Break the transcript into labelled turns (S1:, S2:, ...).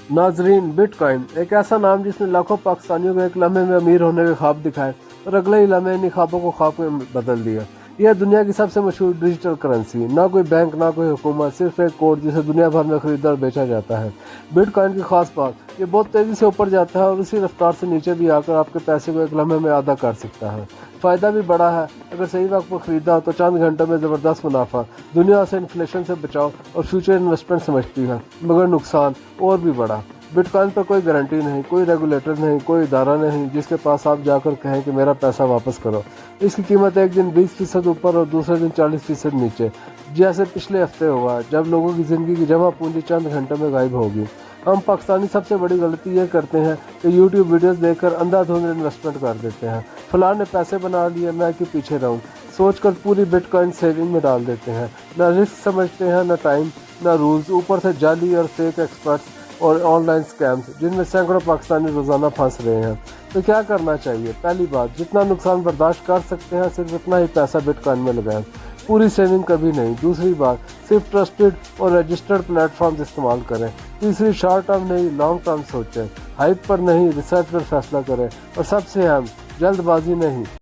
S1: नाजरीन, बिटकॉइन एक ऐसा नाम जिसने लाखों पाकिस्तानियों को एक लम्हे में अमीर होने के ख्वाब दिखाए और अगले ही लम्हे इन्हीं ख्वाबों को ख्वाब में बदल दिया। यह दुनिया की सबसे मशहूर डिजिटल करेंसी, ना कोई बैंक ना कोई हुकूमत, सिर्फ एक कोड जिसे दुनिया भर में खरीदा और बेचा जाता है। बिटकॉइन की खास बात, ये बहुत तेज़ी से ऊपर जाता है और उसी रफ्तार से नीचे भी आकर आपके पैसे को एक लम्हे में आधा कर सकता है। फ़ायदा भी बड़ा है, अगर सही वक्त पर खरीदा हो तो चंद घंटों में ज़बरदस्त मुनाफा, दुनिया से इन्फ्लेशन से बचाव और फ्यूचर इन्वेस्टमेंट समझती है। मगर नुकसान और भी बड़ा, बिटकॉइन पर कोई गारंटी नहीं, कोई रेगुलेटर नहीं, कोई इदारा नहीं जिसके पास आप जाकर कहें कि मेरा पैसा वापस करो। इसकी कीमत एक दिन 20% ऊपर और दूसरे दिन 40% नीचे, जैसे पिछले हफ्ते हुआ जब लोगों की ज़िंदगी की जमा पूंजी चंद घंटों में गायब होगी। हम पाकिस्तानी सबसे बड़ी गलती ये करते हैं कि यूट्यूब वीडियोस देखकर अंधाधुंध इन्वेस्टमेंट कर देते हैं। फलां ने पैसे बना लिए, मैं कि पीछे रहूं सोचकर पूरी बिटकॉइन सेविंग में डाल देते हैं। ना रिस्क समझते हैं, ना टाइम, ना रूल्स, ऊपर से जाली और फेक एक्सपर्ट्स और ऑनलाइन स्कैम्स जिनमें सैकड़ों पाकिस्तानी रोज़ाना फंस रहे हैं। तो क्या करना चाहिए? पहली बात, जितना नुकसान बर्दाश्त कर सकते हैं सिर्फ उतना ही पैसा बिटकॉइन में लगाएं, पूरी सेविंग कभी नहीं। दूसरी बात, सिर्फ ट्रस्टेड और रजिस्टर्ड प्लेटफॉर्म्स इस्तेमाल करें। तीसरी, शॉर्ट टर्म नहीं लॉन्ग टर्म सोचें, हाइप पर नहीं रिसर्च पर फैसला करें। और सबसे अहम, जल्दबाजी नहीं।